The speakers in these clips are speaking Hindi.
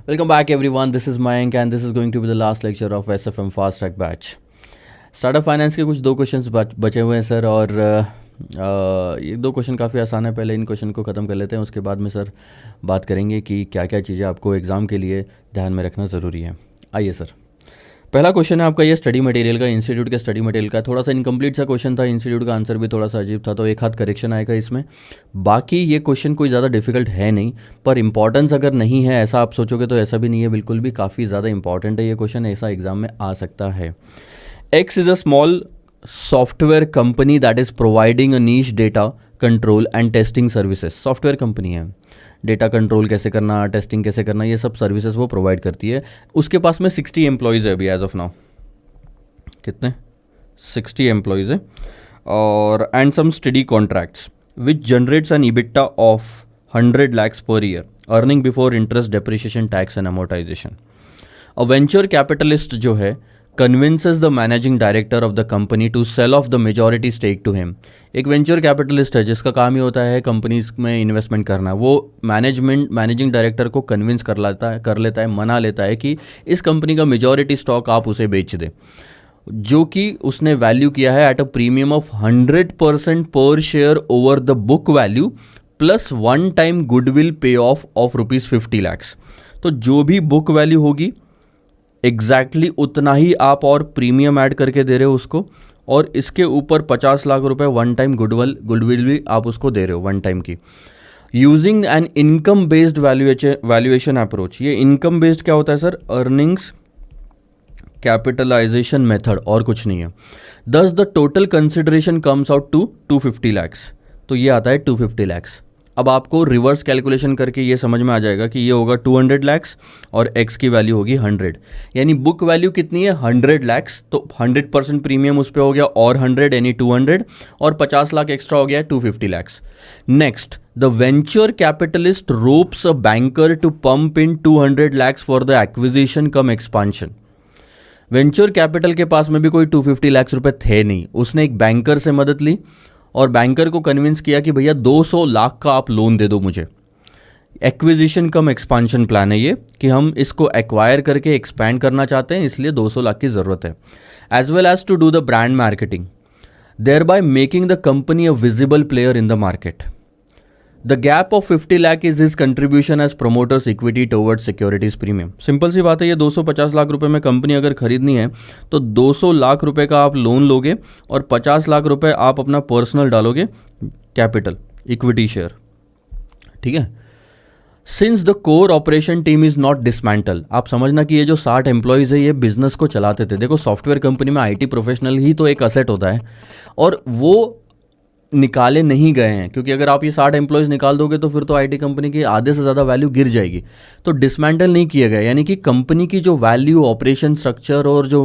Welcome back everyone, this is Mayank and this is going to be the last lecture of SFM Fast Track Batch. Startup finance के कुछ दो क्वेश्चंस बचे हुए हैं सर, और ये दो क्वेश्चन काफ़ी आसान है. पहले इन क्वेश्चन को ख़त्म कर लेते हैं, उसके बाद में सर बात करेंगे कि क्या क्या चीज़ें आपको एग्ज़ाम के लिए ध्यान में रखना ज़रूरी है. आइए सर, पहला क्वेश्चन है आपका ये स्टडी मटेरियल का, इंस्टीट्यूट के स्टडी मटेरियल का. थोड़ा सा इनकम्प्लीट सा क्वेश्चन था, इंस्टीट्यूट का आंसर भी थोड़ा सा अजीब था, तो एक हाथ करेक्शन आएगा इसमें. बाकी ये क्वेश्चन कोई ज़्यादा डिफिकल्ट है नहीं, पर इंपॉर्टेंस अगर नहीं है ऐसा आप सोचोगे तो ऐसा भी नहीं है, बिल्कुल भी काफ़ी ज़्यादा इंपॉर्टेंट है ये क्वेश्चन, ऐसा एग्जाम में आ सकता है. X is a small software company that is providing a niche data control and testing services. Software company है, डेटा कंट्रोल कैसे करना, टेस्टिंग कैसे करना, ये सब सर्विसेज वो प्रोवाइड करती है. उसके पास में 60 एम्प्लॉयज़ है अभी एज ऑफ नाउ. कितने? 60 एम्प्लॉयज़ है. और and some study contracts which generates an EBITDA of 100 lakhs per year, earning before interest, depreciation, tax and amortisation. A venture capitalist जो है convinces the managing director of the company to sell off the majority stake to him. एक वेंचर कैपिटलिस्ट है जिसका काम ही होता है कंपनीज में इन्वेस्टमेंट करना. वो मैनेजिंग डायरेक्टर को कन्विंस कर लेता है, मना लेता है कि इस कंपनी का मेजॉरिटी स्टॉक आप उसे बेच दे, जो कि उसने वैल्यू किया है एट अ प्रीमियम ऑफ 100% पर share over the book value plus one time goodwill पे ऑफ रुपीज़ 50 lakhs. तो जो भी बुक वैल्यू होगी एग्जैक्टली उतना ही आप और प्रीमियम ऐड करके दे रहे हो उसको, और इसके ऊपर 50 लाख रुपए वन टाइम गुडविल भी आप उसको दे रहे हो वन टाइम की. Using an income based valuation approach. ये इनकम बेस्ड क्या होता है सर? अर्निंग्स कैपिटलाइजेशन मेथड, और कुछ नहीं है. Thus the total consideration comes out to 250 lakhs. तो ये आता है 250 lakhs. अब आपको रिवर्स कैलकुलेशन करके ये समझ में आ जाएगा कि ये होगा 200 lakhs और x की वैल्यू होगी 100. यानी बुक वैल्यू कितनी है? 100 lakhs. तो 100% प्रीमियम उस पर हो गया और 100 यानी 200, और 50 लाख एक्स्ट्रा हो गया 250 lakhs. Next, the venture capitalist ropes a banker to pump in 200 lakhs for the acquisition cum expansion. Venture capital के पास में भी कोई 250 lakhs रुपए थे नहीं, उसने एक बैंकर से मदद ली और बैंकर को कन्विंस किया कि भैया 200 लाख का आप लोन दे दो मुझे. एक्विजिशन कम एक्सपांशन प्लान है ये, कि हम इसको एक्वायर करके एक्सपैंड करना चाहते हैं, इसलिए 200 लाख की ज़रूरत है. As well as to do the brand marketing, thereby making the company a visible player in the market. The gap of 50 lakh is his contribution as promoters equity towards securities premium. Simple सी बात है, ये 250 लाख रुपए में कंपनी अगर खरीदनी है तो 200 लाख रुपए का आप लोन लोगे और 50 लाख रुपए आप अपना पर्सनल डालोगे कैपिटल, इक्विटी शेयर. ठीक है. Since the core operation team is not dismantle. आप समझना कि ये जो 60 एम्प्लॉयज़ है ये बिजनेस को चलाते थे. देखो, सॉफ्टवेयर कंपनी में IT प्रोफेशनल ही तो एक असेट होता है, और वो निकाले नहीं गए हैं, क्योंकि अगर आप ये 60 एम्प्लॉयज़ निकाल दोगे तो फिर तो IT कंपनी की आधे से ज़्यादा वैल्यू गिर जाएगी. तो डिसमेंटल नहीं किया गया, यानी कि कंपनी की जो वैल्यू, ऑपरेशन स्ट्रक्चर और जो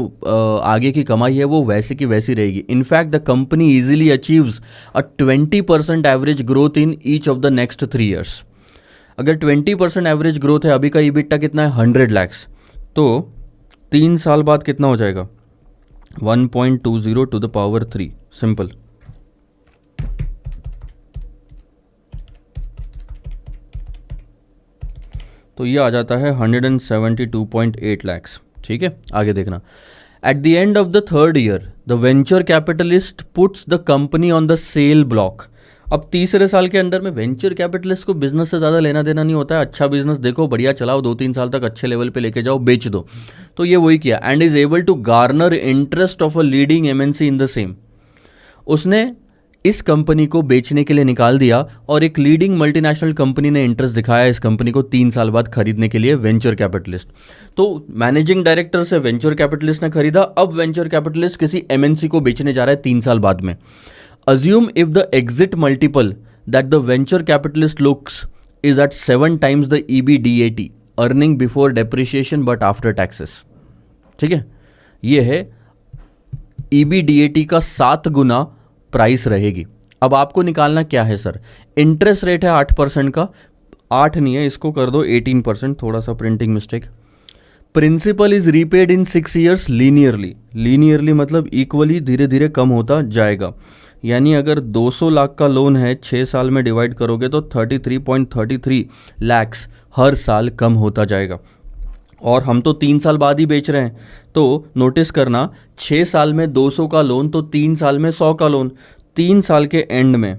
आगे की कमाई है वो वैसे की वैसी रहेगी. In fact the company easily achieves a 20% average growth in each of the next 3 years. अगर 20% एवरेज ग्रोथ है, अभी का EBITDA कितना है? 100 lakhs. तो 3 साल बाद कितना हो जाएगा? 1.20 to the power 3. सिंपल. तो ये आ जाता है 172.8 lakhs. ठीक है, आगे देखना. At the end of the 3rd year, the venture capitalist puts the company on the sale block. अब तीसरे साल के अंदर में वेंचर कैपिटलिस्ट को बिजनेस से ज़्यादा लेना देना नहीं होता है. अच्छा बिजनेस देखो, बढ़िया चलाओ, 2-3 साल तक अच्छे लेवल पे लेके जाओ, बेच दो. तो ये वही किया. And is able to garner interest of a leading MNC in the same. उसने इस कंपनी को बेचने के लिए निकाल दिया और एक लीडिंग मल्टीनेशनल कंपनी ने इंटरेस्ट दिखाया इस कंपनी को 3 साल बाद खरीदने के लिए, वेंचर कैपिटलिस्ट. तो मैनेजिंग डायरेक्टर से वेंचर कैपिटलिस्ट ने खरीदा, अब वेंचर कैपिटलिस्ट किसी MNC को बेचने जा रहा है 3 साल बाद में. Assume if the exit multiple that the venture capitalist looks is at 7 times the EBITDA, earning before depreciation but after taxes. ठीक है, ये है EBITDA का 7 गुना प्राइस रहेगी. अब आपको निकालना क्या है सर? इंटरेस्ट रेट है 8% का, 8 नहीं है, इसको कर दो 18%, थोड़ा सा printing mistake. Principal is repaid in 6 years linearly. Linearly मतलब इक्वली, धीरे धीरे कम होता जाएगा. यानी अगर 200 लाख का लोन है, 6 साल में डिवाइड करोगे तो 33.33 lakhs हर साल कम होता जाएगा. और हम तो 3 साल बाद ही बेच रहे हैं, तो नोटिस करना 6 साल में 200 का लोन तो 3 साल में 100 का लोन, 3 साल के एंड में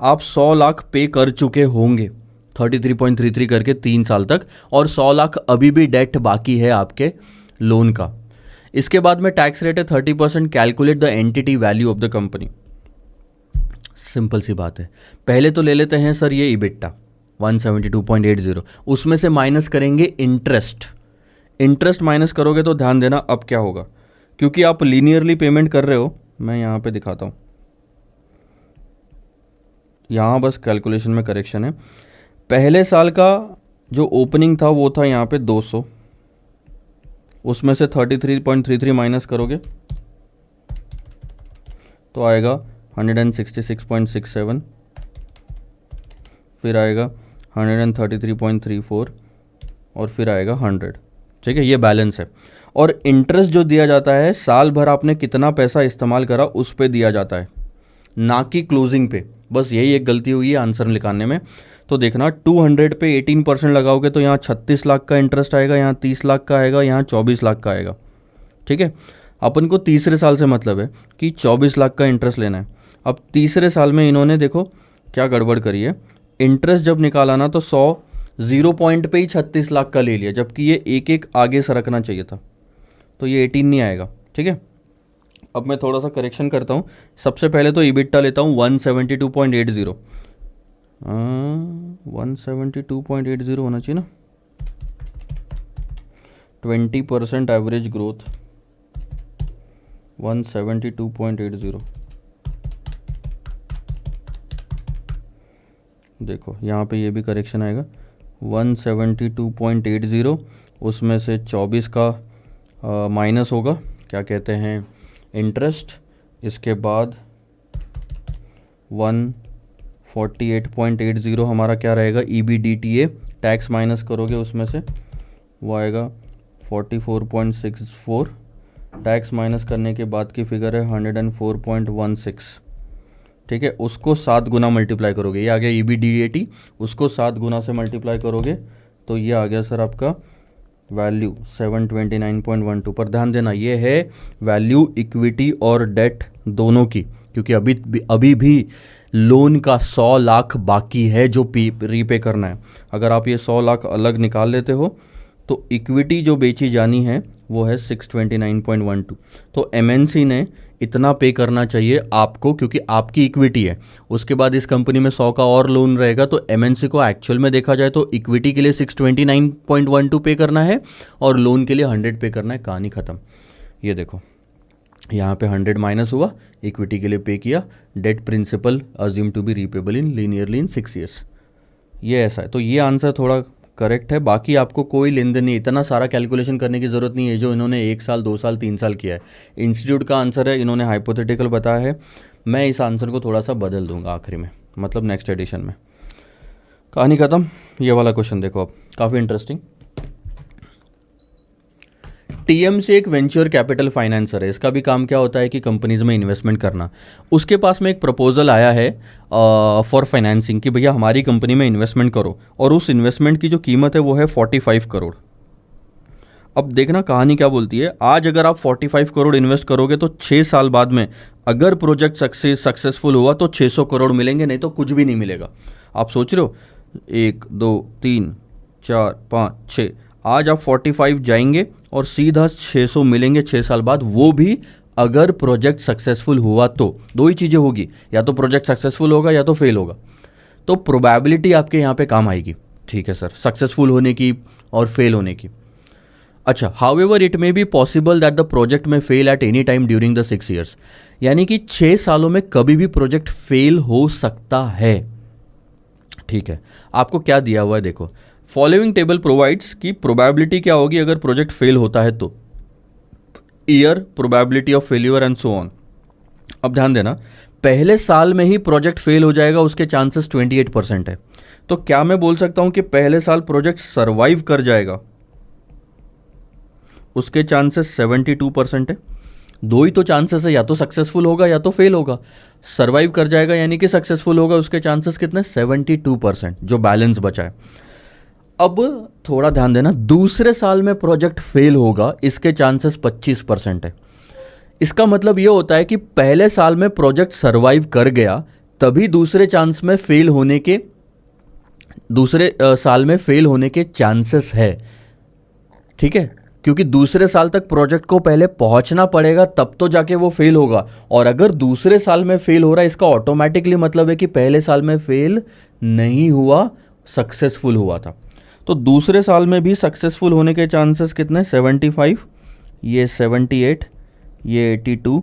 आप 100 लाख पे कर चुके होंगे 33.33 करके 3 साल तक, और 100 लाख अभी भी डेट बाकी है आपके लोन का। इसके बाद में टैक्स रेट है 30%। Calculate the entity value of the company. Simple सी बात है, पहले तो ले लेते हैं सर ये इबिट्टा 172.80, उसमें से माइनस करेंगे इंटरेस्ट। इंटरेस्ट माइनस करोगे तो ध्यान देना अब क्या होगा, क्योंकि आप लीनियरली पेमेंट कर रहे हो। मैं यहाँ पे दिखाता हूँ, यहाँ बस कैलकुलेशन में करेक्शन है। पहले साल का जो ओपनिंग था वो था यहाँ पे 200, उसमें से 33.33 माइनस करोगे तो आएगा 166.67, फिर आएगा 133.34 और फिर आएगा 100। ठीक है, ये बैलेंस है। और इंटरेस्ट जो दिया जाता है साल भर आपने कितना पैसा इस्तेमाल करा उस पे दिया जाता है, ना कि क्लोजिंग पे। बस यही एक गलती हुई है आंसर निकालने में। तो देखना 200 पे 18% लगाओगे तो यहाँ 36 लाख का इंटरेस्ट आएगा, यहाँ 30 लाख का आएगा, यहाँ 24 लाख का आएगा। ठीक है, अपन को तीसरे साल से मतलब है कि 24 लाख का इंटरेस्ट लेना है। अब तीसरे साल में इन्होंने देखो क्या गड़बड़ करी है, इंटरेस्ट जब निकाला ना तो 0 पॉइंट पे ही 36 लाख का ले लिया, जबकि ये एक एक आगे सरकना चाहिए था, तो ये 18 नहीं आएगा। ठीक है, अब मैं थोड़ा सा करेक्शन करता हूँ। सबसे पहले तो इबिट्टा लेता हूँ 172.80, 172.80 होना चाहिए ना, 20% एवरेज ग्रोथ 172.80। देखो यहाँ पे ये भी करेक्शन आएगा 172.80, उसमें से 24 का माइनस होगा, क्या कहते हैं, इंटरेस्ट। इसके बाद 148.80 हमारा क्या रहेगा, EBDTA, टैक्स माइनस करोगे उसमें से वो आएगा 44.64, टैक्स माइनस करने के बाद की फिगर है 104.16। ठीक है, उसको 7 गुना मल्टीप्लाई करोगे, ये आ गया EBDAT, उसको 7 गुना से मल्टीप्लाई करोगे तो ये आ गया सर आपका वैल्यू 729.12। पर ध्यान देना ये है वैल्यू इक्विटी और डेट दोनों की, क्योंकि अभी भी लोन का 100 लाख बाकी है जो रीपे करना है। अगर आप ये 100 लाख अलग निकाल लेते हो तो इक्विटी जो बेची जानी है वो है 629.12। तो MNC ने इतना पे करना चाहिए आपको, क्योंकि आपकी इक्विटी है। उसके बाद इस कंपनी में 100 का और लोन रहेगा, तो MNC को एक्चुअल में देखा जाए तो इक्विटी के लिए 629.12 पे करना है और लोन के लिए 100 पे करना है। कहानी ख़त्म। ये देखो यहाँ पे 100 माइनस हुआ, इक्विटी के लिए पे किया, debt principal assume to be repayable in linearly in 6 years. ये ऐसा है, तो ये आंसर थोड़ा करेक्ट है। बाकी आपको कोई लेन देन नहीं, इतना सारा कैलकुलेशन करने की ज़रूरत नहीं है जो इन्होंने 1 साल 2 साल 3 साल किया है। इंस्टीट्यूट का आंसर है, इन्होंने हाइपोथेटिकल बताया है। मैं इस आंसर को थोड़ा सा बदल दूंगा आखिरी में, मतलब नेक्स्ट एडिशन में। कहानी ख़त्म। ये वाला क्वेश्चन देखो अब, काफ़ी इंटरेस्टिंग। TMC एक वेंचर कैपिटल फाइनेंसर है। इसका भी काम क्या होता है कि कंपनीज में इन्वेस्टमेंट करना। उसके पास में एक प्रपोजल आया है फॉर फाइनेंसिंग कि भैया हमारी कंपनी में इन्वेस्टमेंट करो, और उस इन्वेस्टमेंट की जो कीमत है वो है 45 करोड़। अब देखना कहानी क्या बोलती है। आज अगर आप 45 करोड़ इन्वेस्ट करोगे तो 6 साल बाद में अगर प्रोजेक्ट सक्सेसफुल हुआ तो 600 करोड़ मिलेंगे, नहीं तो कुछ भी नहीं मिलेगा। आप सोच रहे हो 1 2 3 4 5 6, आज आप 45 जाएंगे और सीधा 600 मिलेंगे 6 साल बाद, वो भी अगर प्रोजेक्ट सक्सेसफुल हुआ तो। 2 ही चीज़ें होगी, या तो प्रोजेक्ट सक्सेसफुल होगा या तो फेल होगा। तो प्रोबेबिलिटी आपके यहाँ पे काम आएगी। ठीक है सर, सक्सेसफुल होने की और फेल होने की। अच्छा, however it may be possible that the project में fail at any time during the 6 years, यानी कि 6 सालों में कभी भी प्रोजेक्ट फेल हो सकता है। ठीक है, आपको क्या दिया हुआ है देखो, फॉलोइंग टेबल प्रोवाइड्स की प्रोबेबिलिटी क्या होगी अगर प्रोजेक्ट फेल होता है तो, year, probability of failure and so on. अब ध्यान देना, पहले साल में ही प्रोजेक्ट फेल हो जाएगा उसके चांसेस 28% है। तो क्या मैं बोल सकता हूं कि पहले साल प्रोजेक्ट सर्वाइव कर जाएगा, उसके चांसेस 72% है। 2 ही तो चांसेस है, या तो सक्सेसफुल होगा या तो फेल होगा। सर्वाइव कर जाएगा यानी कि सक्सेसफुल होगा, उसके चांसेस कितने, 72%, जो बैलेंस बचा है। अब थोड़ा ध्यान देना, दूसरे साल में प्रोजेक्ट फेल होगा इसके चांसेस 25% है। इसका मतलब ये होता है कि पहले साल में प्रोजेक्ट सरवाइव कर गया, तभी दूसरे साल में फेल होने के चांसेस है। ठीक है, क्योंकि दूसरे साल तक प्रोजेक्ट को पहले पहुंचना पड़ेगा, तब तो जाके वो फेल होगा। और अगर दूसरे साल में फेल हो रहा है, इसका ऑटोमेटिकली मतलब है कि पहले साल में फेल नहीं हुआ, सक्सेसफुल हुआ था। तो दूसरे साल में भी सक्सेसफुल होने के चांसेस कितने? 75, ये 78, ये 82,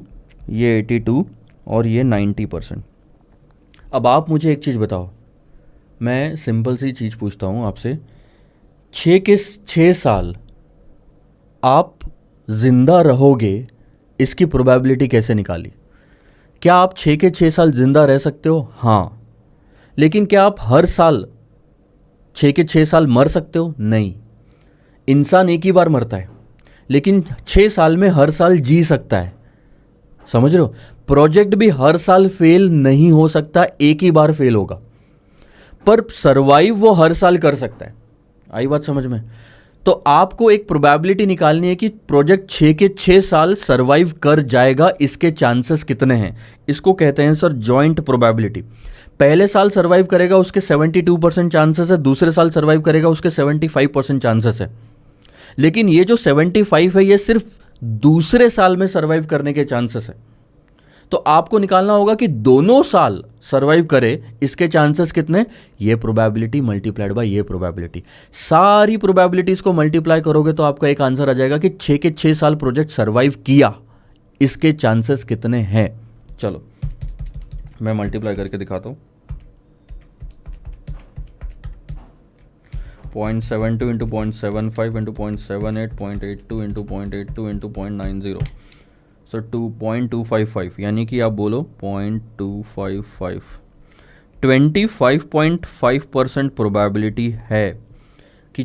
ये 82 और ये 90%। अब आप मुझे एक चीज़ बताओ, मैं सिंपल सी चीज़ पूछता हूँ आपसे, 6 साल आप जिंदा रहोगे, इसकी प्रोबेबिलिटी कैसे निकाली? क्या आप 6 साल जिंदा रह सकते हो? हाँ। लेकिन क्या आप हर साल 6 साल मर सकते हो? नहीं। इंसान एक ही बार मरता है, लेकिन 6 साल में हर साल जी सकता है। समझ रहे हो? प्रोजेक्ट भी हर साल फेल नहीं हो सकता, एक ही बार फेल होगा, पर सरवाइव वो हर साल कर सकता है। आई बात समझ में? तो आपको एक प्रोबेबिलिटी निकालनी है कि प्रोजेक्ट 6 साल सरवाइव कर जाएगा, इसके चांसेस कितने हैं। इसको कहते हैं सर जॉइंट प्रोबेबिलिटी। पहले साल सरवाइव करेगा उसके 72% चांसेस है, दूसरे साल सरवाइव करेगा उसके 75% चांसेस है। लेकिन ये जो 75 है, ये सिर्फ दूसरे साल में सरवाइव करने के चांसेस है। तो आपको निकालना होगा कि दोनों साल सरवाइव करे, इसके चांसेस कितने? ये प्रोबेबिलिटी मल्टीप्लाइड बाय ये प्रोबेबिलिटी। सारी प्रोबेबिलिटीज को मल्टीप्लाई करोगे तो आपका एक आंसर आ जाएगा कि 6 साल प्रोजेक्ट सरवाइव किया, इसके चांसेस कितने हैं। चलो मैं मल्टीप्लाई करके दिखाता हूं। 0.72 इंटू 0.75 इंटू 0.78, 0.82 इंटू 0.82 इंटू 0.90, सो 2.255, यानी कि आप बोलो 0.255। 25.5% प्रोबेबिलिटी है कि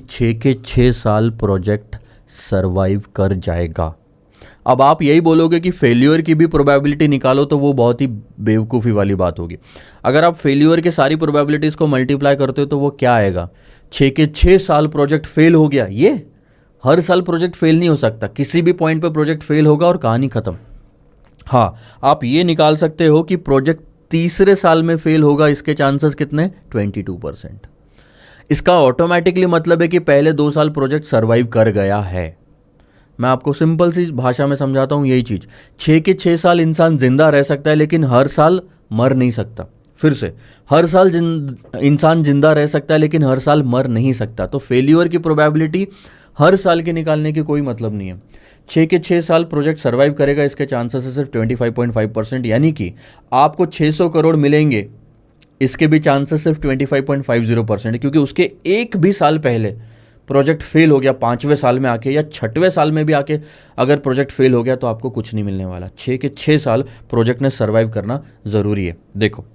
6 साल प्रोजेक्ट सरवाइव कर जाएगा। अब आप यही बोलोगे कि फेल्यूर की भी प्रोबेबिलिटी निकालो, तो वो बहुत ही बेवकूफ़ी वाली बात होगी। अगर आप फेल्यूर के सारी प्रोबेबिलिटीज़ को मल्टीप्लाई करते हो तो वो क्या आएगा? 6 साल प्रोजेक्ट फेल हो गया। ये हर साल प्रोजेक्ट फेल नहीं हो सकता, किसी भी पॉइंट पे प्रोजेक्ट फेल होगा और कहानी खत्म। हाँ, आप ये निकाल सकते हो कि प्रोजेक्ट तीसरे साल में फेल होगा, इसके चांसेस कितने? 22%। इसका ऑटोमेटिकली मतलब है कि पहले 2 साल प्रोजेक्ट सरवाइव कर गया है। मैं आपको सिंपल सी भाषा में समझाता हूँ यही चीज़। 6 साल इंसान जिंदा रह सकता है, लेकिन हर साल मर नहीं सकता। फिर से, हर साल इंसान जिंदा रह सकता है, लेकिन हर साल मर नहीं सकता। तो फेल्यूर की प्रोबेबिलिटी हर साल के निकालने की कोई मतलब नहीं है। 6 साल प्रोजेक्ट सर्वाइव करेगा, इसके चांसेस है सिर्फ 25.5%, यानी कि आपको 600 करोड़ मिलेंगे, इसके भी चांसेस सिर्फ 25.50%, क्योंकि उसके एक भी साल पहले प्रोजेक्ट फेल हो गया, 5वें साल में आके या 6वें साल में भी आके अगर प्रोजेक्ट फेल हो गया तो आपको कुछ नहीं मिलने वाला। 6 साल प्रोजेक्ट ने सर्वाइव करना ज़रूरी है। देखो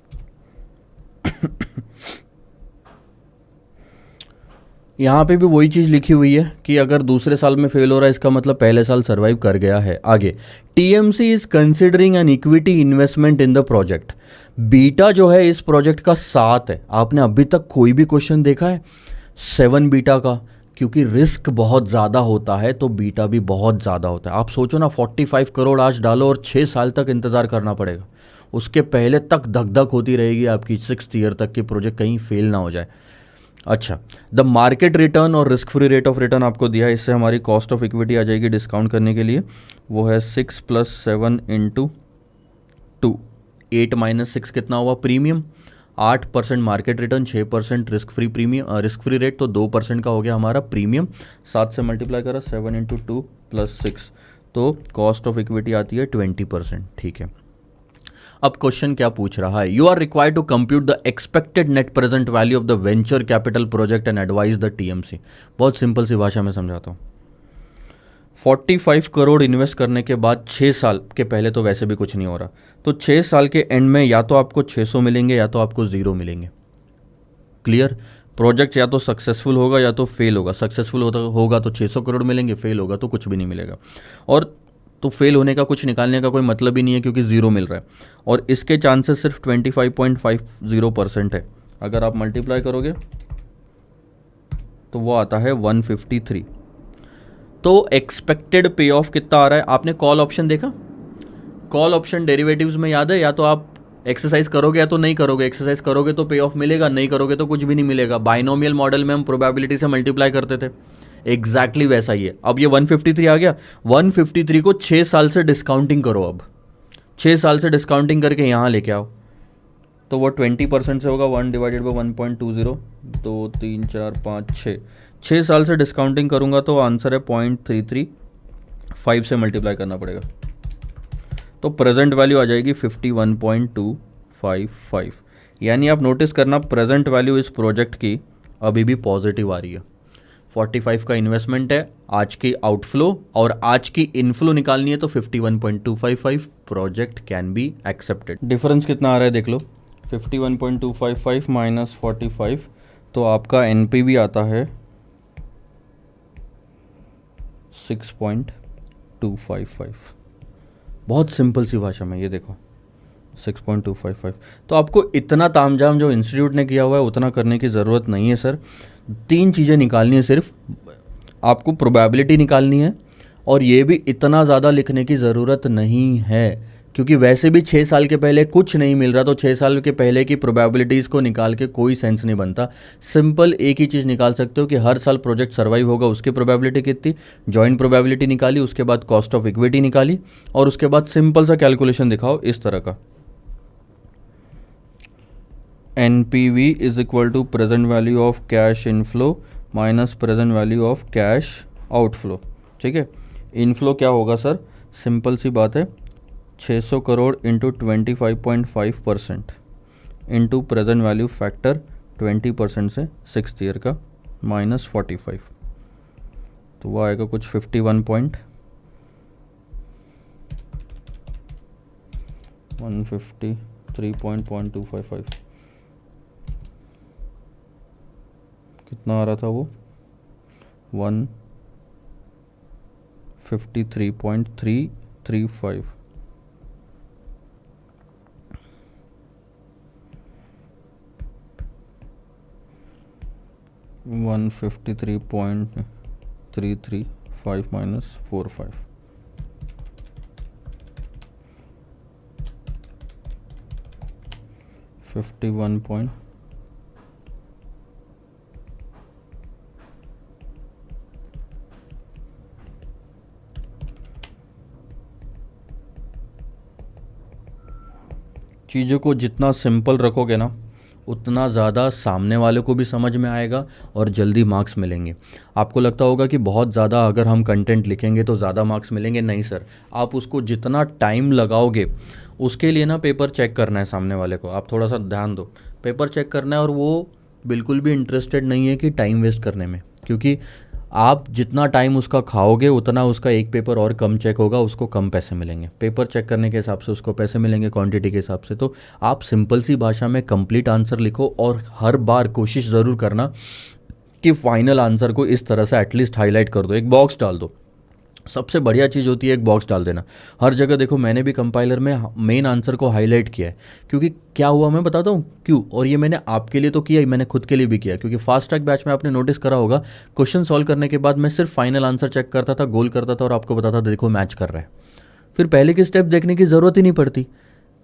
यहाँ पे भी वही चीज़ लिखी हुई है कि अगर दूसरे साल में फेल हो रहा है, इसका मतलब पहले साल सर्वाइव कर गया है। आगे, TMC is considering an equity investment in the project. Beta जो है इस प्रोजेक्ट का 7 है। आपने अभी तक कोई भी क्वेश्चन देखा है 7 बीटा का? क्योंकि रिस्क बहुत ज़्यादा होता है तो बीटा भी बहुत ज़्यादा होता है। आप सोचो ना, 45 करोड़ आज डालो और 6 साल तक इंतज़ार करना पड़ेगा। उसके पहले तक धक धक होती रहेगी आपकी 6th ईयर तक कि प्रोजेक्ट कहीं फेल ना हो जाए। अच्छा, द मार्केट रिटर्न और risk free rate of return आपको दिया है, इससे हमारी कॉस्ट ऑफ इक्विटी आ जाएगी डिस्काउंट करने के लिए। वो है 6 + 7 × 2, 8 - 6 कितना हुआ? Premium. 8% market return, 6% risk free risk free rate, तो 2% का हो गया हमारा प्रीमियम। 7 से मल्टीप्लाई करा, 7 × 2 + 6, तो कॉस्ट ऑफ इक्विटी आती है 20%। ठीक है, अब क्वेश्चन क्या पूछ रहा है? You are required to compute the expected net present value of the venture capital project and advise the TMC. बहुत सिंपल सी भाषा में समझाता हूँ। 45 करोड़ इन्वेस्ट करने के बाद 6 साल के पहले तो वैसे भी कुछ नहीं हो रहा, तो 6 साल के एंड में या तो आपको 600 मिलेंगे या तो आपको 0 मिलेंगे। क्लियर? प्रोजेक्ट या तो सक्सेसफुल होगा या तो फेल होगा। सक्सेसफुल होगा तो 600 करोड़ मिलेंगे, फेल होगा तो कुछ भी नहीं मिलेगा। और तो फेल होने का कुछ निकालने का कोई मतलब ही नहीं है, क्योंकि 0 मिल रहा है और इसके चांसेस सिर्फ 25.50% है। अगर आप मल्टीप्लाई करोगे तो वो आता है 153। तो एक्सपेक्टेड पे ऑफ कितना आ रहा है? आपने कॉल ऑप्शन देखा? कॉल ऑप्शन डेरिवेटिव्स में याद है, या तो आप एक्सरसाइज करोगे या तो नहीं करोगे। एक्सरसाइज करोगे तो पे ऑफ मिलेगा, नहीं करोगे तो कुछ भी नहीं मिलेगा। बाइनोमियल मॉडल में हम प्रोबेबिलिटी से मल्टीप्लाई करते थे, एग्जैक्टली वैसा ही है। अब ये 153 आ गया, 153 को 6 साल से डिस्काउंटिंग करो। अब 6 साल से डिस्काउंटिंग करके यहाँ लेके आओ, तो वो 20% से होगा। 1 डिवाइडेड बाई 1.20, 2 3 4 5 6, 6 साल से डिस्काउंटिंग करूँगा तो आंसर है 0.335 से मल्टीप्लाई करना पड़ेगा, तो प्रेजेंट वैल्यू आ जाएगी 51.255। यानी आप नोटिस करना, प्रेजेंट वैल्यू इस प्रोजेक्ट की अभी भी पॉजिटिव आ रही है। 45 का इन्वेस्टमेंट है, आज की आउटफ्लो और आज की इनफ्लो निकालनी है, तो 51.255 project can be accepted. Difference कितना आ रहा है देख लो, 51.255 माइनस 45, तो आपका एनपीवी आता है 6.255। बहुत सिंपल सी भाषा में ये देखो 6.255। तो आपको इतना तामझाम जो इंस्टीट्यूट ने किया हुआ है उतना करने की ज़रूरत नहीं है सर। 3 चीज़ें निकालनी है सिर्फ, आपको प्रोबेबिलिटी निकालनी है, और ये भी इतना ज़्यादा लिखने की ज़रूरत नहीं है, क्योंकि वैसे भी 6 साल के पहले कुछ नहीं मिल रहा, तो 6 साल के पहले की प्रोबेबिलिटीज़ को निकाल के कोई सेंस नहीं बनता। सिंपल एक ही चीज़ निकाल सकते हो कि हर साल प्रोजेक्ट सर्वाइव होगा, उसकी प्रोबेबिलिटी कितनी, जॉइंट प्रोबेबिलिटी निकाली, उसके बाद कॉस्ट ऑफ इक्विटी निकाली, और उसके बाद सिंपल सा कैलकुलेशन दिखाओ इस तरह का, NPV is equal to present value of cash inflow minus present value of cash outflow. ठीक है, इनफ्लो क्या होगा सर, सिंपल सी बात है, 600 crore into 25.5% into present value factor 20% से 6th ईयर का माइनस 45, तो वो आएगा कुछ 153.255। कितना आ रहा था वो, 153.335। $153.335 माइनस 45, 51. चीज़ों को जितना सिंपल रखोगे ना, उतना ज़्यादा सामने वाले को भी समझ में आएगा और जल्दी मार्क्स मिलेंगे। आपको लगता होगा कि बहुत ज़्यादा अगर हम कंटेंट लिखेंगे तो ज़्यादा मार्क्स मिलेंगे, नहीं सर। आप उसको जितना टाइम लगाओगे, उसके लिए ना पेपर चेक करना है सामने वाले को, आप थोड़ा सा ध्यान दो, पेपर चेक करना है, और वो बिल्कुल भी इंटरेस्टेड नहीं है कि टाइम वेस्ट करने में, क्योंकि आप जितना टाइम उसका खाओगे उतना उसका एक पेपर और कम चेक होगा, उसको कम पैसे मिलेंगे। पेपर चेक करने के हिसाब से उसको पैसे मिलेंगे, क्वांटिटी के हिसाब से। तो आप सिंपल सी भाषा में कंप्लीट आंसर लिखो, और हर बार कोशिश ज़रूर करना कि फाइनल आंसर को इस तरह से एटलीस्ट हाईलाइट कर दो, एक बॉक्स डाल दो। सबसे बढ़िया चीज़ होती है एक बॉक्स डाल देना। हर जगह देखो, मैंने भी कंपाइलर में मेन आंसर को हाईलाइट किया है, क्योंकि क्या हुआ मैं बताता हूँ क्यों। और ये मैंने आपके लिए तो किया ही, मैंने खुद के लिए भी किया, क्योंकि फास्ट ट्रैक बैच में आपने नोटिस करा होगा, क्वेश्चन सॉल्व करने के बाद मैं सिर्फ फाइनल आंसर चेक करता था, गोल करता था और आपको बताता था देखो मैच कर रहा है। फिर पहले की स्टेप देखने की ज़रूरत ही नहीं पड़ती,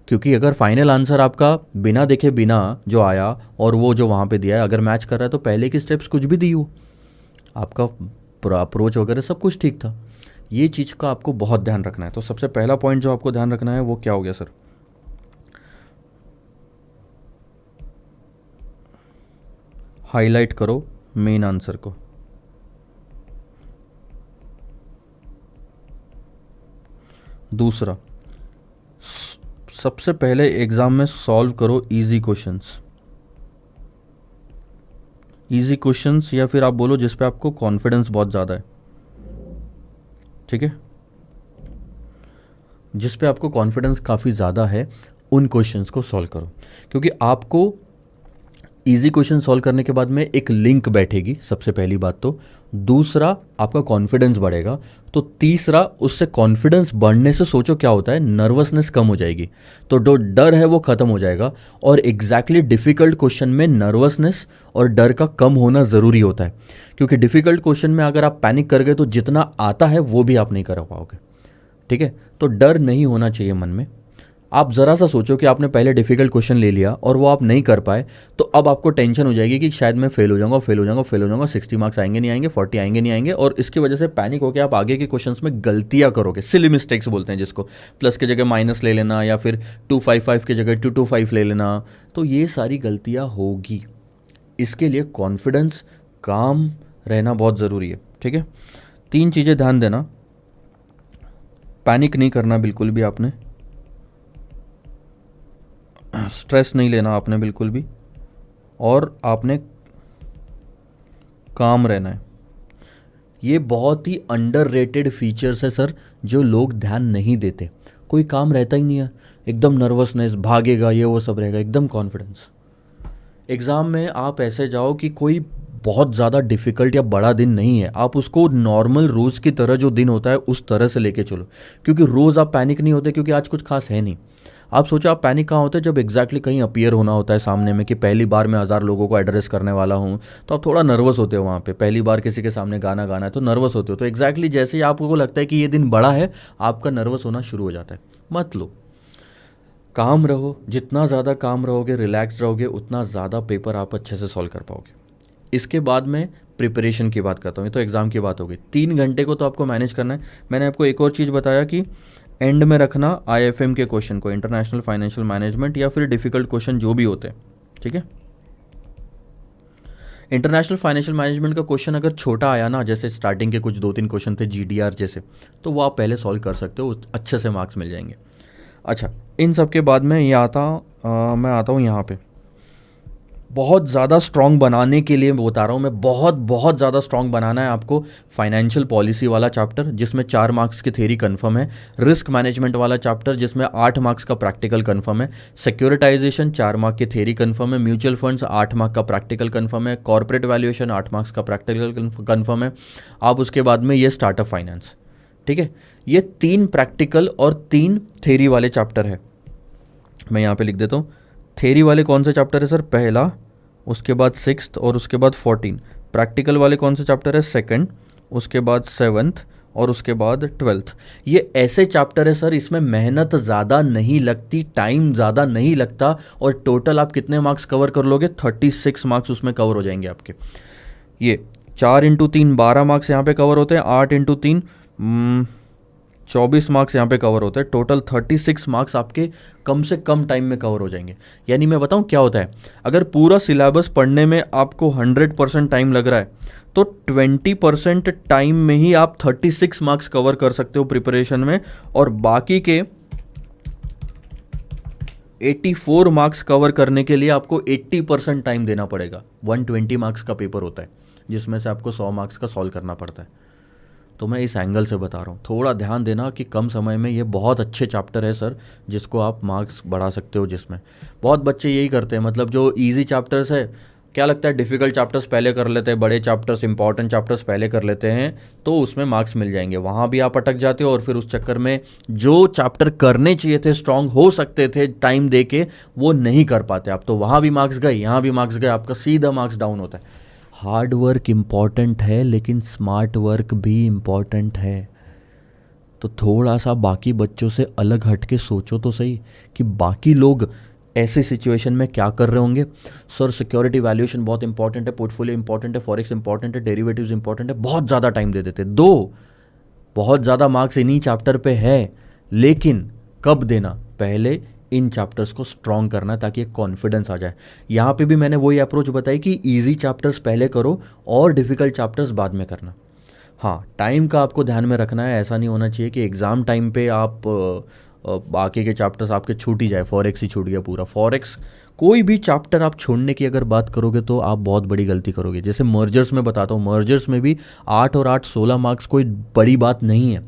क्योंकि अगर फाइनल आंसर आपका बिना देखे बिना जो आया और वो जो वहाँ पे दिया है अगर मैच कर रहा है, तो पहले की स्टेप्स कुछ भी दी हो, आपका अप्रोच वगैरह सब कुछ ठीक था। ये चीज़ का आपको बहुत ध्यान रखना है। तो सबसे पहला पॉइंट जो आपको ध्यान रखना है वो क्या हो गया सर, हाईलाइट करो मेन आंसर को। दूसरा, सबसे पहले एग्जाम में सॉल्व करो इजी क्वेश्चंस। इजी क्वेश्चंस, या फिर आप बोलो जिस पे आपको कॉन्फिडेंस बहुत ज़्यादा है, ठीक है, जिस पे आपको कॉन्फिडेंस काफ़ी ज़्यादा है, उन क्वेश्चंस को सॉल्व करो। क्योंकि आपको इजी क्वेश्चन सॉल्व करने के बाद में एक लिंक बैठेगी सबसे पहली बात तो, दूसरा आपका कॉन्फिडेंस बढ़ेगा, तो तीसरा उससे कॉन्फिडेंस बढ़ने से सोचो क्या होता है, नर्वसनेस कम हो जाएगी, तो जो डर है वो ख़त्म हो जाएगा। और एग्जैक्टली डिफ़िकल्ट क्वेश्चन में नर्वसनेस और डर का कम होना ज़रूरी होता है, क्योंकि डिफ़िकल्ट क्वेश्चन में अगर आप पैनिक कर गए तो जितना आता है वो भी आप नहीं कर पाओगे। ठीक है, तो डर नहीं होना चाहिए मन में। आप ज़रा सा सोचो कि आपने पहले डिफ़िकल्ट क्वेश्चन ले लिया और वो आप नहीं कर पाए, तो अब आपको टेंशन हो जाएगी कि शायद मैं फेल हो जाऊंगा, फेल हो जाऊंगा, फेल हो जाऊंगा, 60 मार्क्स आएंगे नहीं आएंगे, 40 आएंगे नहीं आएंगे, और इसकी वजह से पैनिक होकर आप आगे के क्वेश्चंस में गलतियां करोगे, सिली मिस्टेक्स बोलते हैं जिसको, प्लस की जगह माइनस ले लेना या फिर 255 की जगह 225 ले लेना, तो ये सारी गलतियाँ होगी। इसके लिए कॉन्फिडेंस, काम रहना बहुत ज़रूरी है। ठीक है, 3 चीज़ें ध्यान देना, पैनिक नहीं करना बिल्कुल भी आपने, स्ट्रेस नहीं लेना आपने बिल्कुल भी, और आपने काम रहना है। ये बहुत ही अंडररेटेड फीचर्स है सर, जो लोग ध्यान नहीं देते। कोई काम रहता ही नहीं है, एकदम नर्वसनेस, भागेगा, ये वो सब रहेगा, एकदम कॉन्फिडेंस। एग्ज़ाम में आप ऐसे जाओ कि कोई बहुत ज़्यादा डिफ़िकल्ट या बड़ा दिन नहीं है, आप उसको नॉर्मल रोज़ की तरह जो दिन होता है उस तरह से लेके चलो, क्योंकि रोज़ आप पैनिक नहीं होते, क्योंकि आज कुछ खास है नहीं। आप सोचो आप पैनिक कहाँ होते हैं, जब एग्जैक्टली कहीं अपीयर होना होता है सामने में, कि पहली बार मैं 1000 लोगों को एड्रेस करने वाला हूँ, तो आप थोड़ा नर्वस होते हो वहाँ पे, पहली बार किसी के सामने गाना गाना है तो नर्वस होते हो। तो एग्जैक्टली जैसे ही आपको लगता है कि ये दिन बड़ा है, आपका नर्वस होना शुरू हो जाता है। मत लो, काम रहो, जितना ज़्यादा काम रहोगे, रिलैक्स रहोगे, उतना ज़्यादा पेपर आप अच्छे से सॉल्व कर पाओगे। इसके बाद में प्रिपरेशन की बात करता हूँ, ये तो एग्ज़ाम की बात होगी। 3 घंटे को तो आपको मैनेज करना है। मैंने आपको एक और चीज़ बताया कि एंड में रखना आईएफएम के क्वेश्चन को, इंटरनेशनल फाइनेंशियल मैनेजमेंट, या फिर डिफ़िकल्ट क्वेश्चन जो भी होते हैं। ठीक है, इंटरनेशनल फाइनेंशियल मैनेजमेंट का क्वेश्चन अगर छोटा आया ना, जैसे स्टार्टिंग के कुछ 2-3 क्वेश्चन थे जीडीआर जैसे, तो वो आप पहले सॉल्व कर सकते हो, अच्छे से मार्क्स मिल जाएंगे। अच्छा, इन सब के बाद में मैं आता हूँ यहाँ पे, बहुत ज़्यादा स्ट्रॉन्ग बनाने के लिए बता रहा हूँ मैं, बहुत बहुत ज़्यादा स्ट्रॉन्ग बनाना है आपको फाइनेंशियल पॉलिसी वाला चैप्टर, जिसमें 4 मार्क्स की थ्योरी कन्फर्म है, रिस्क मैनेजमेंट वाला चैप्टर जिसमें 8 मार्क्स का प्रैक्टिकल कन्फर्म है, सिक्योरिटाइजेशन 4 मार्क की थ्योरी कन्फर्म है, म्यूचुअल फंड्स 8 मार्क का प्रैक्टिकल कन्फर्म है, कॉर्पोरेट वैल्यूएशन 8 मार्क्स का प्रैक्टिकल कन्फर्म है। आप उसके बाद में ये स्टार्टअप फाइनेंस। ठीक है, ये 3 प्रैक्टिकल और 3 थ्योरी वाले चैप्टर है। मैं यहाँ पे लिख देता हूँ, थ्योरी वाले कौन से चैप्टर है सर, पहला, उसके बाद 6th और उसके बाद 14। प्रैक्टिकल वाले कौन से चैप्टर है, 2nd, उसके बाद 7th और उसके बाद 12th। ये ऐसे चैप्टर है सर, इसमें मेहनत ज़्यादा नहीं लगती, टाइम ज़्यादा नहीं लगता, और टोटल आप कितने मार्क्स कवर कर लोगे, 36 मार्क्स उसमें कवर हो जाएंगे आपके। ये 4x3 12 मार्क्स यहाँ पे कवर होते हैं, 8x3 24 मार्क्स यहाँ पे कवर होते हैं, टोटल 36 मार्क्स आपके कम से कम टाइम में कवर हो जाएंगे। यानी मैं बताऊँ क्या होता है, अगर पूरा सिलेबस पढ़ने में आपको 100% टाइम लग रहा है, तो 20% टाइम में ही आप 36 मार्क्स कवर कर सकते हो प्रिपरेशन में, और बाकी के 84 मार्क्स कवर करने के लिए आपको 80% टाइम देना पड़ेगा। 120 मार्क्स का पेपर होता है, जिसमें से आपको 100 मार्क्स का सॉल्व करना पड़ता है। तो मैं इस एंगल से बता रहा हूँ, थोड़ा ध्यान देना कि कम समय में ये बहुत अच्छे चैप्टर है सर, जिसको आप मार्क्स बढ़ा सकते हो। जिसमें बहुत बच्चे यही करते हैं, मतलब जो इजी चैप्टर्स है, क्या लगता है डिफ़िकल्ट चैप्टर्स पहले कर लेते हैं, बड़े चैप्टर्स, इंपॉर्टेंट चैप्टर्स पहले कर लेते हैं, तो उसमें मार्क्स मिल जाएंगे। वहाँ भी आप अटक जाते हो, और फिर उस चक्कर में जो चैप्टर करने चाहिए थे, स्ट्रांग हो सकते थे टाइम दे के, वो नहीं कर पाते आप, तो वहाँ भी मार्क्स गए, यहाँ भी मार्क्स गए, आपका सीधा मार्क्स डाउन होता है। हार्ड वर्क इम्पॉर्टेंट है, लेकिन स्मार्ट वर्क भी इम्पॉर्टेंट है। तो थोड़ा सा बाकी बच्चों से अलग हट के सोचो तो सही, कि बाकी लोग ऐसे सिचुएशन में क्या कर रहे होंगे। सर सिक्योरिटी वैल्यूएशन बहुत इंपॉर्टेंट है, पोर्टफोलियो इंपॉर्टेंट है, फॉरेक्स इंपॉर्टेंट है, डेरिवेटिव्स इंपॉर्टेंट है, बहुत ज़्यादा टाइम दे देते। बहुत ज़्यादा मार्क्स इन्हीं चैप्टर पे है, लेकिन कब देना, पहले इन चैप्टर्स को स्ट्रॉन्ग करना, ताकि एक कॉन्फिडेंस आ जाए। यहाँ पे भी मैंने वही अप्रोच बताई कि इजी चैप्टर्स पहले करो और डिफ़िकल्ट चैप्टर्स बाद में करना। हाँ, टाइम का आपको ध्यान में रखना है, ऐसा नहीं होना चाहिए कि एग्ज़ाम टाइम पे आप बाकी के चैप्टर्स आपके छूट ही जाए। फॉरेक्स ही छूट गया पूरा, फॉरेक्स कोई भी चैप्टर आप छोड़ने की अगर बात करोगे तो आप बहुत बड़ी गलती करोगे। जैसे मर्जर्स में बताता हूँ, मर्जर्स में भी 8 और 8 16 मार्क्स कोई बड़ी बात नहीं है,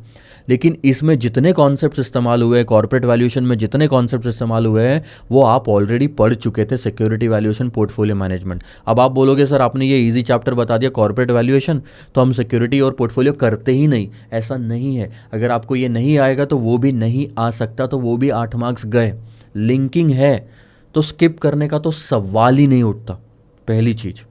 लेकिन इसमें जितने कॉन्सेप्ट्स इस्तेमाल हुए हैं, कॉर्पोरेट वैल्यूएशन में जितने कॉन्सेप्ट्स इस्तेमाल हुए हैं वो आप ऑलरेडी पढ़ चुके थे, सिक्योरिटी वैल्यूएशन, पोर्टफोलियो मैनेजमेंट। अब आप बोलोगे सर आपने ये इजी चैप्टर बता दिया कॉर्पोरेट वैल्यूएशन, तो हम सिक्योरिटी और पोर्टफोलियो करते ही नहीं। ऐसा नहीं है, अगर आपको ये नहीं आएगा तो वो भी नहीं आ सकता, तो वो भी 8 मार्क्स गए। लिंकिंग है तो स्किप करने का तो सवाल ही नहीं उठता, पहली चीज़।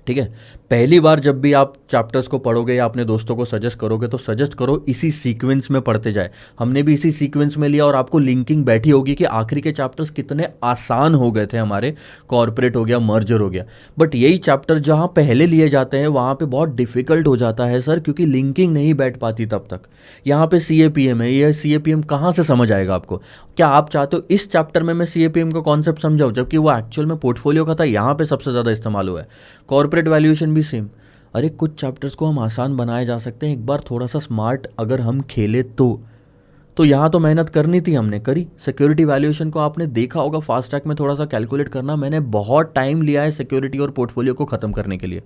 ठीक है, पहली बार जब भी आप चैप्टर्स को पढ़ोगे या अपने दोस्तों को सजेस्ट करोगे तो सजेस्ट करो इसी सीक्वेंस में पढ़ते जाए। हमने भी इसी सीक्वेंस में लिया और आपको लिंकिंग बैठी होगी कि आखिरी के चैप्टर्स कितने आसान हो गए थे हमारे, कॉर्पोरेट हो गया, मर्जर हो गया। बट यही चैप्टर जहाँ पहले लिए जाते हैं वहाँ पे बहुत डिफिकल्ट हो जाता है सर, क्योंकि लिंकिंग नहीं बैठ पाती तब तक। यहाँ पे CAPM है, यह CAPM कहाँ से समझ आएगा आपको? क्या आप चाहते हो इस चैप्टर में मैं CAPM का कॉन्सेप्ट समझाऊँ, जबकि वो एक्चुअल में पोर्टफोलियो का था, यहाँ पे सबसे ज़्यादा इस्तेमाल हुआ है। कॉर्पोरेट वैल्यूएशन भी सेम। अरे कुछ चैप्टर्स को हम आसान बनाए जा सकते हैं, एक बार थोड़ा सा स्मार्ट अगर हम खेले तो यहाँ तो मेहनत करनी थी, हमने करी। सिक्योरिटी वैल्यूएशन को आपने देखा होगा फास्ट ट्रैक में थोड़ा सा कैलकुलेट करना, मैंने बहुत टाइम लिया है सिक्योरिटी और पोर्टफोलियो को ख़त्म करने के लिए।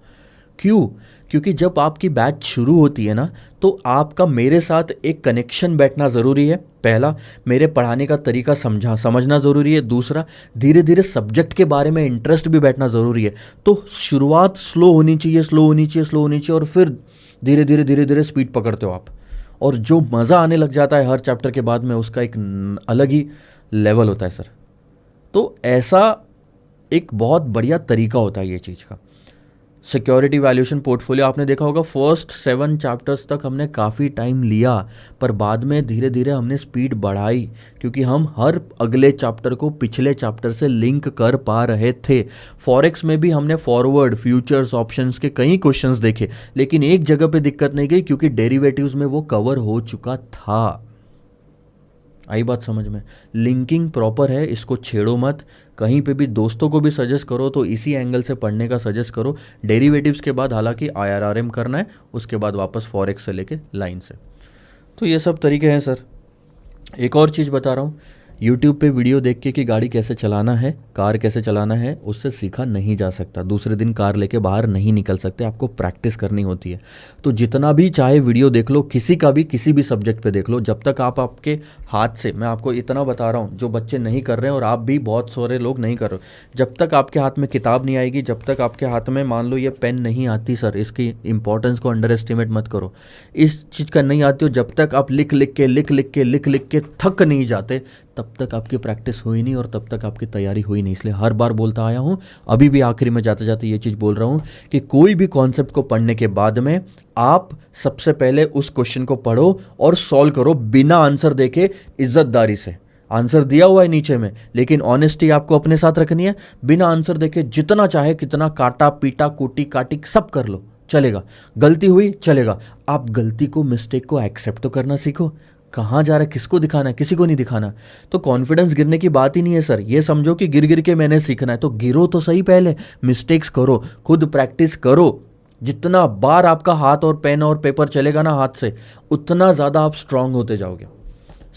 क्यों? क्योंकि जब आपकी बैच शुरू होती है ना, तो आपका मेरे साथ एक कनेक्शन बैठना ज़रूरी है। पहला, मेरे पढ़ाने का तरीका समझना ज़रूरी है। दूसरा, धीरे धीरे सब्जेक्ट के बारे में इंटरेस्ट भी बैठना ज़रूरी है। तो शुरुआत स्लो होनी चाहिए और फिर धीरे धीरे स्पीड पकड़ते हो आप, और जो मज़ा आने लग जाता है हर चैप्टर के बाद में, उसका एक अलग ही लेवल होता है सर। तो ऐसा एक बहुत बढ़िया तरीका होता है ये चीज़ का। सिक्योरिटी वैल्यूएशन, पोर्टफोलियो आपने देखा होगा फर्स्ट 7 चैप्टर्स तक हमने काफ़ी टाइम लिया, पर बाद में धीरे धीरे हमने स्पीड बढ़ाई, क्योंकि हम हर अगले चैप्टर को पिछले चैप्टर से लिंक कर पा रहे थे। फॉरेक्स में भी हमने फॉरवर्ड, फ्यूचर्स, ऑप्शंस के कई क्वेश्चंस देखे, लेकिन एक जगह पे दिक्कत नहीं गई, क्योंकि डेरिवेटिव्स में वो कवर हो चुका था। आई बात समझ में? लिंकिंग प्रॉपर है, इसको छेड़ो मत। कहीं पे भी दोस्तों को भी सजेस्ट करो तो इसी एंगल से पढ़ने का सजेस्ट करो। डेरिवेटिव्स के बाद हालांकि IRRM करना है, उसके बाद वापस फॉरेक्स से लेके लाइन से। तो ये सब तरीके हैं सर। एक और चीज़ बता रहा हूँ, यूट्यूब पे वीडियो देख के कि गाड़ी कैसे चलाना है, कार कैसे चलाना है, उससे सीखा नहीं जा सकता। दूसरे दिन कार लेके बाहर नहीं निकल सकते, आपको प्रैक्टिस करनी होती है। तो जितना भी चाहे वीडियो देख लो, किसी का भी किसी भी सब्जेक्ट पे देख लो, जब तक आप आपके हाथ से, मैं आपको इतना बता रहा हूँ, जो बच्चे नहीं कर रहे हैं और आप भी बहुत सारे लोग नहीं कर रहे हो, जब तक आपके हाथ में किताब नहीं आएगी, जब तक आपके हाथ में मान लो ये पेन नहीं आती सर, इसकी इंपॉर्टेंस को अंडर एस्टिमेट मत करो, इस चीज़ का नहीं आती हो, जब तक आप लिख लिख के थक नहीं जाते, तब तक आपकी प्रैक्टिस हुई नहीं और तब तक आपकी तैयारी हुई नहीं। इसलिए हर बार बोलता आया हूँ, अभी भी आखिरी में जाते जाते ये चीज़ बोल रहा हूँ कि कोई भी कॉन्सेप्ट को पढ़ने के बाद में आप सबसे पहले उस क्वेश्चन को पढ़ो और सॉल्व करो बिना आंसर देखे, इज्जतदारी से। आंसर दिया हुआ है नीचे में, लेकिन ऑनेस्टी आपको अपने साथ रखनी है। बिना आंसर देखे जितना चाहे कितना काटा पीटा कूटी काटी सब कर लो, चलेगा। गलती हुई चलेगा, आप गलती को, मिस्टेक को एक्सेप्ट तो करना सीखो। कहाँ जा रहा है, किसको दिखाना है, किसी को नहीं दिखाना। तो कॉन्फिडेंस गिरने की बात ही नहीं है सर। ये समझो कि गिर गिर के मैंने सीखना है, तो गिरो तो सही, पहले मिस्टेक्स करो, खुद प्रैक्टिस करो। जितना बार आपका हाथ और पेन और पेपर चलेगा ना हाथ से, उतना ज़्यादा आप स्ट्रांग होते जाओगे।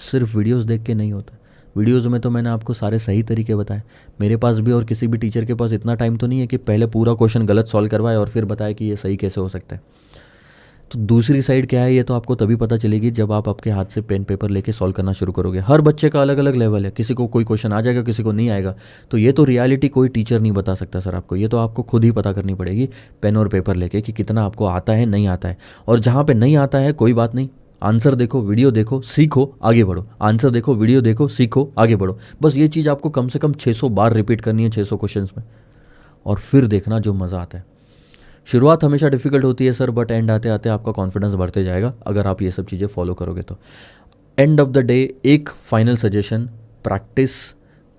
सिर्फ वीडियोस देख के नहीं होता। वीडियोज़ में तो मैंने आपको सारे सही तरीके बताए। मेरे पास भी और किसी भी टीचर के पास इतना टाइम तो नहीं है कि पहले पूरा क्वेश्चन गलत सॉल्व करवाए और फिर बताए कि ये सही कैसे हो सकता है। तो दूसरी साइड क्या है, ये तो आपको तभी पता चलेगी जब आप आपके हाथ से पेन पेपर लेके सॉल्व करना शुरू करोगे। हर बच्चे का अलग अलग लेवल है, किसी को कोई क्वेश्चन आ जाएगा, किसी को नहीं आएगा। तो ये तो रियलिटी कोई टीचर नहीं बता सकता सर आपको, ये तो आपको खुद ही पता करनी पड़ेगी पेन और पेपर लेके कि कितना आपको आता है, नहीं आता है। और जहाँ पे नहीं आता है कोई बात नहीं, आंसर देखो, वीडियो देखो, सीखो, आगे बढ़ो। आंसर देखो, वीडियो देखो, सीखो, आगे बढ़ो। बस ये चीज़ आपको कम से कम 600 बार रिपीट करनी है, 600 क्वेश्चंस में, और फिर देखना जो मज़ा आता है। शुरुआत हमेशा डिफिकल्ट होती है सर, बट एंड आते आते आपका कॉन्फिडेंस बढ़ते जाएगा अगर आप ये सब चीज़ें फॉलो करोगे तो। एंड ऑफ द डे एक final suggestion, practice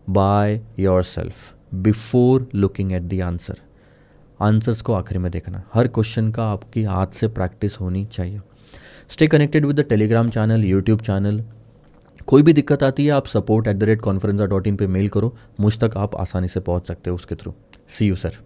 by your self before looking at the answer. Answers को आखिरी में देखना, हर क्वेश्चन का आपकी हाथ से प्रैक्टिस होनी चाहिए। Stay connected with the Telegram channel, YouTube channel. कोई भी दिक्कत आती है आप support@conferenza.in पे मेल करो, मुझ तक आप आसानी से पहुंच सकते हो उसके थ्रू। C you sir.